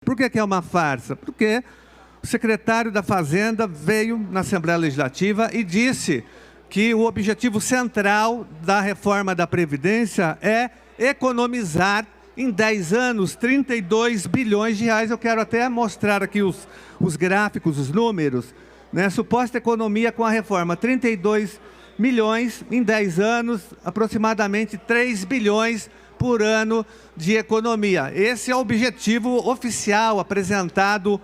Por que é uma farsa? Porque o secretário da Fazenda veio na Assembleia Legislativa e disse que o objetivo central da reforma da Previdência é economizar em 10 anos 32 bilhões de reais. Eu quero até mostrar aqui os gráficos, os números, né? Suposta economia com a reforma, 32 milhões em 10 anos, aproximadamente 3 bilhões por ano de economia. Esse é o objetivo oficial apresentado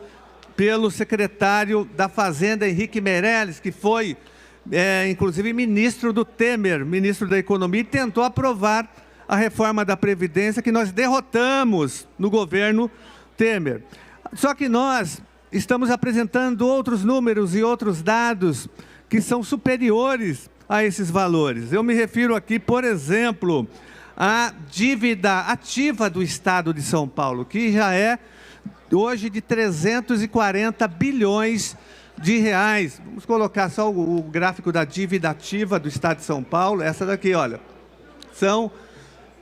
pelo secretário da Fazenda, Henrique Meirelles, que foi, inclusive, ministro do Temer, ministro da Economia, e tentou aprovar a reforma da Previdência que nós derrotamos no governo Temer. Só que nós estamos apresentando outros números e outros dados que são superiores a esses valores. Eu me refiro aqui, por exemplo, à dívida ativa do Estado de São Paulo, que já é hoje de 340 bilhões de reais. Vamos colocar só o gráfico da dívida ativa do Estado de São Paulo. Essa daqui, olha,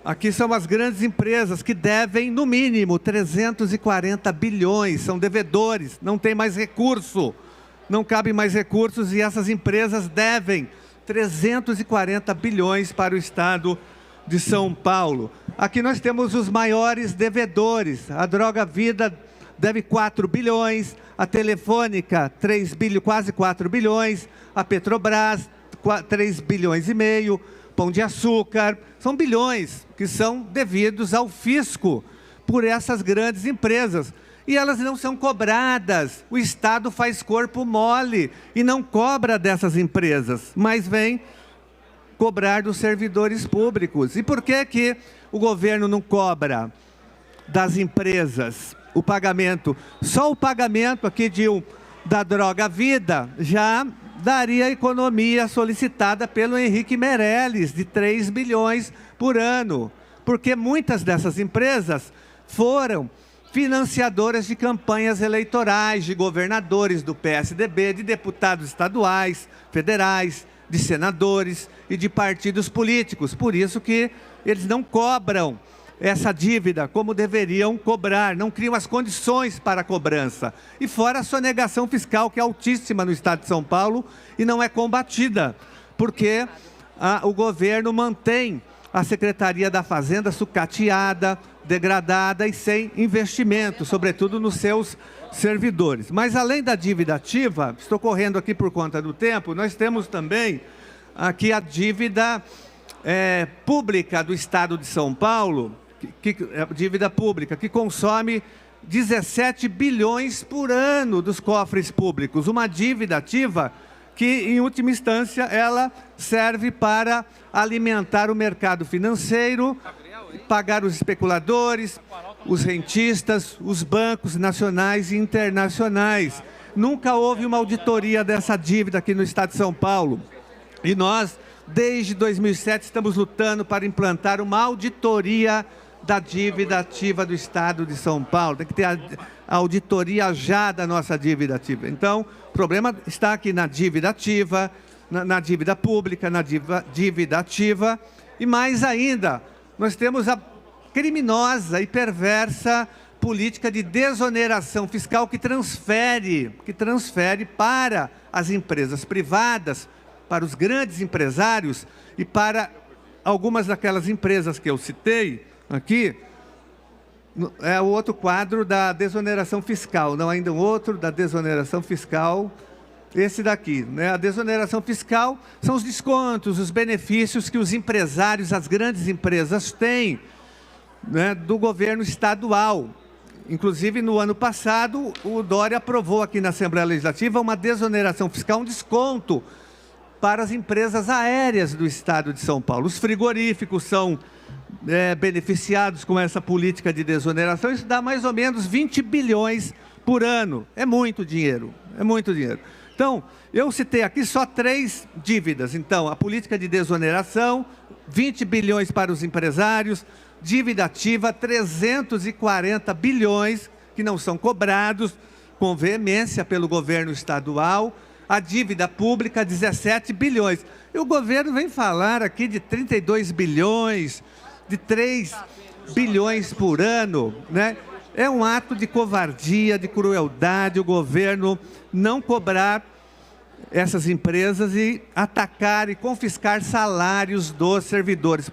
aqui são as grandes empresas que devem, no mínimo, 340 bilhões, são devedores, não tem mais recurso, não cabe mais recursos e essas empresas devem 340 bilhões para o Estado de São Paulo. Aqui nós temos os maiores devedores. A Droga Vida deve 4 bilhões, a Telefônica quase 4 bilhões, a Petrobras 3 bilhões e meio, Pão de Açúcar, são bilhões que são devidos ao fisco por essas grandes empresas. E elas não são cobradas, o Estado faz corpo mole e não cobra dessas empresas, mas vem cobrar dos servidores públicos. E por que o governo não cobra das empresas o pagamento? Só o pagamento aqui da Droga Vida já daria a economia solicitada pelo Henrique Meirelles, de 3 bilhões por ano, porque muitas dessas empresas foram financiadoras de campanhas eleitorais, de governadores do PSDB, de deputados estaduais, federais, de senadores e de partidos políticos. Por isso que eles não cobram essa dívida como deveriam cobrar, não criam as condições para a cobrança. E fora a sonegação fiscal, que é altíssima no Estado de São Paulo e não é combatida, porque o governo mantém a Secretaria da Fazenda sucateada, degradada e sem investimento, sobretudo nos seus servidores. Mas além da dívida ativa, estou correndo aqui por conta do tempo, nós temos também aqui a dívida pública do Estado de São Paulo, dívida pública, que consome 17 bilhões por ano dos cofres públicos. Uma dívida ativa que, em última instância, ela serve para alimentar o mercado financeiro, pagar os especuladores, os rentistas, os bancos nacionais e internacionais. Nunca houve uma auditoria dessa dívida aqui no Estado de São Paulo. E nós, desde 2007, estamos lutando para implantar uma auditoria da dívida ativa do Estado de São Paulo. Tem que ter a auditoria já da nossa dívida ativa. Então, o problema está aqui na dívida ativa, na dívida pública, na dívida ativa. E mais ainda, nós temos a criminosa e perversa política de desoneração fiscal que transfere para as empresas privadas, para os grandes empresários e para algumas daquelas empresas que eu citei aqui. É o outro quadro da desoneração fiscal, não, ainda um outro da desoneração fiscal, esse daqui, né? A desoneração fiscal são os descontos, os benefícios que os empresários, as grandes empresas têm, né, do governo estadual. Inclusive, no ano passado, o Dória aprovou aqui na Assembleia Legislativa uma desoneração fiscal, um desconto para as empresas aéreas do Estado de São Paulo. Os frigoríficos são beneficiados com essa política de desoneração. Isso dá mais ou menos 20 bilhões por ano. É muito dinheiro, é muito dinheiro. Então, eu citei aqui só 3 dívidas. Então, a política de desoneração, 20 bilhões para os empresários, dívida ativa, 340 bilhões que não são cobrados com veemência pelo governo estadual, a dívida pública, 17 bilhões. E o governo vem falar aqui de 32 bilhões, de 3 bilhões por ano, né? É um ato de covardia, de crueldade, o governo não cobrar essas empresas e atacar e confiscar salários dos servidores.